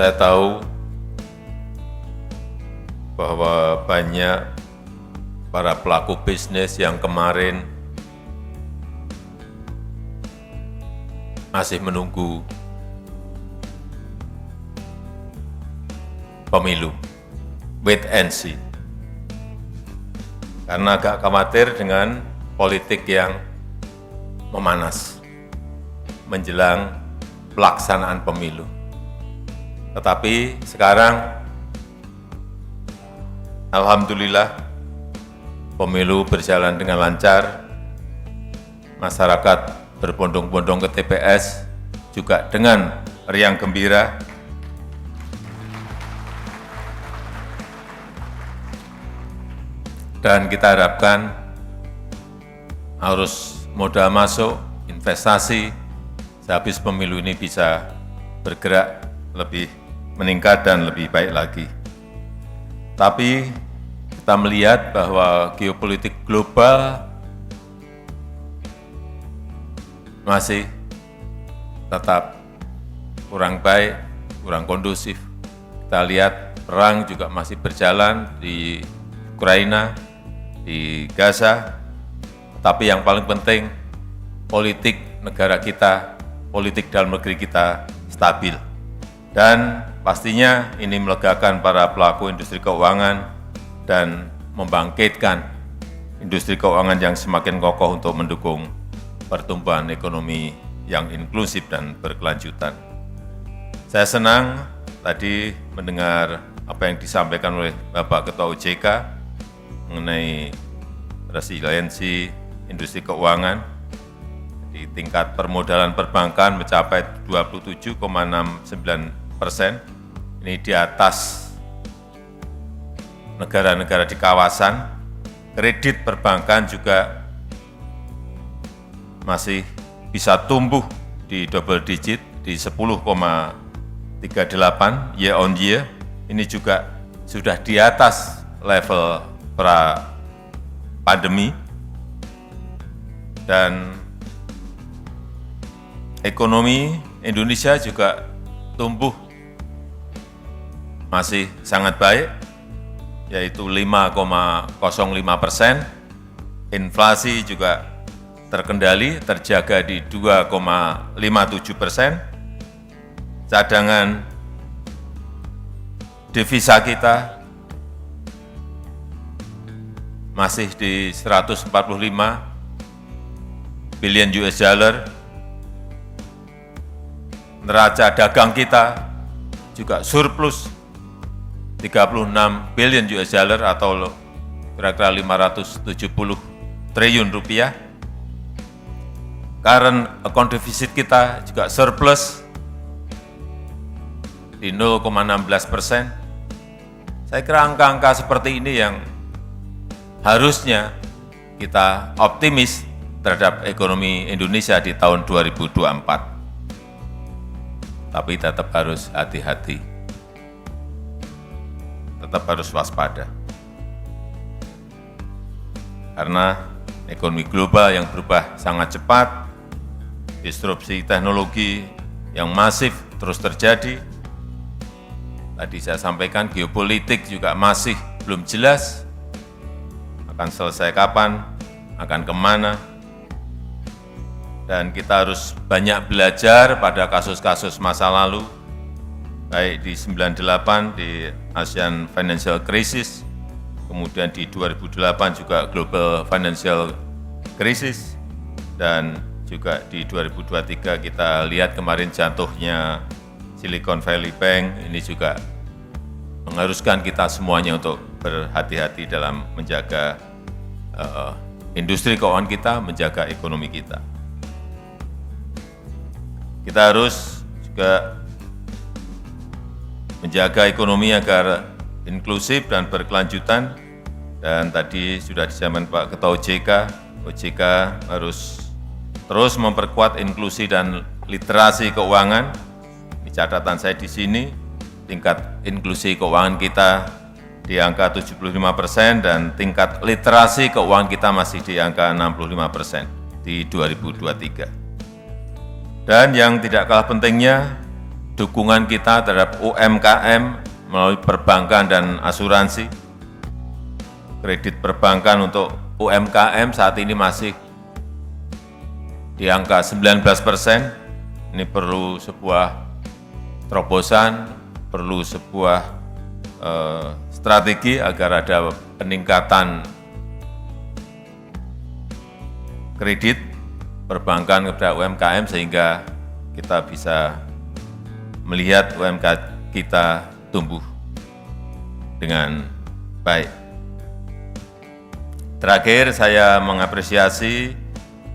Saya tahu bahwa banyak para pelaku bisnis yang kemarin masih menunggu pemilu, wait and see. Karena agak khawatir dengan politik yang memanas menjelang pelaksanaan pemilu. Tetapi sekarang, alhamdulillah, pemilu berjalan dengan lancar, masyarakat berbondong-bondong ke TPS juga dengan riang gembira. Dan kita harapkan arus modal masuk, investasi, sehabis pemilu ini bisa bergerak lebih meningkat dan lebih baik lagi. Tapi kita melihat bahwa geopolitik global masih tetap kurang baik, kurang kondusif. Kita lihat perang juga masih berjalan di Ukraina, di Gaza, tapi yang paling penting politik negara kita, politik dalam negeri kita stabil. Dan pastinya ini melegakan para pelaku industri keuangan dan membangkitkan industri keuangan yang semakin kokoh untuk mendukung pertumbuhan ekonomi yang inklusif dan berkelanjutan. Saya senang tadi mendengar apa yang disampaikan oleh Bapak Ketua OJK mengenai resiliensi industri keuangan di tingkat permodalan perbankan mencapai 27,69%. Ini di atas negara-negara di kawasan. Kredit perbankan juga masih bisa tumbuh di double digit di 10,38 year on year. Ini juga sudah di atas level pra pandemi, dan ekonomi Indonesia juga tumbuh masih sangat baik, yaitu 5,05%. Inflasi juga terkendali, terjaga di 2,57%. Cadangan devisa kita masih di 145 billion US dollar. Neraca dagang kita juga surplus 36 billion US dollar atau kira-kira 570 triliun rupiah. Current account deficit kita juga surplus di 0,16%. Saya kira angka-angka seperti ini yang harusnya kita optimis terhadap ekonomi Indonesia di tahun 2024. Tapi tetap harus hati-hati. Tetap harus waspada. Karena ekonomi global yang berubah sangat cepat, disrupsi teknologi yang masif terus terjadi. Tadi saya sampaikan geopolitik juga masih belum jelas, akan selesai kapan, akan kemana. Dan kita harus banyak belajar pada kasus-kasus masa lalu, baik di 98 di ASEAN Financial Crisis, kemudian di 2008 juga Global Financial Crisis, dan juga di 2023 kita lihat kemarin jatuhnya Silicon Valley Bank. Ini juga mengharuskan kita semuanya untuk berhati-hati dalam menjaga industri keuangan kita, menjaga ekonomi kita. Kita harus juga menjaga ekonomi agar inklusif dan berkelanjutan. Dan tadi sudah disampaikan Pak Ketua OJK harus terus memperkuat inklusi dan literasi keuangan. Ini catatan saya di sini, tingkat inklusi keuangan kita di angka 75% dan tingkat literasi keuangan kita masih di angka 65% di 2023. Dan yang tidak kalah pentingnya, dukungan kita terhadap UMKM melalui perbankan dan asuransi. Kredit perbankan untuk UMKM saat ini masih di angka 19%. Ini perlu sebuah terobosan, perlu sebuah strategi agar ada peningkatan kredit perbankan kepada UMKM sehingga kita bisa melihat UMKM kita tumbuh dengan baik. Terakhir, saya mengapresiasi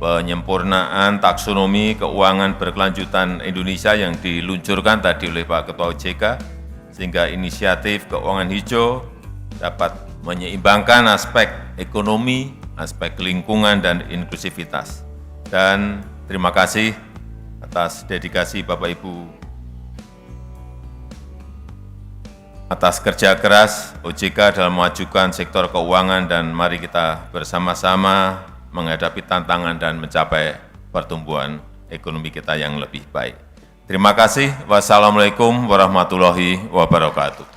penyempurnaan taksonomi keuangan berkelanjutan Indonesia yang diluncurkan tadi oleh Pak Ketua OJK, sehingga inisiatif keuangan hijau dapat menyeimbangkan aspek ekonomi, aspek lingkungan, dan inklusivitas. Dan terima kasih atas dedikasi Bapak Ibu, atas kerja keras OJK dalam memajukan sektor keuangan, dan mari kita bersama-sama menghadapi tantangan dan mencapai pertumbuhan ekonomi kita yang lebih baik. Terima kasih. Wassalamualaikum warahmatullahi wabarakatuh.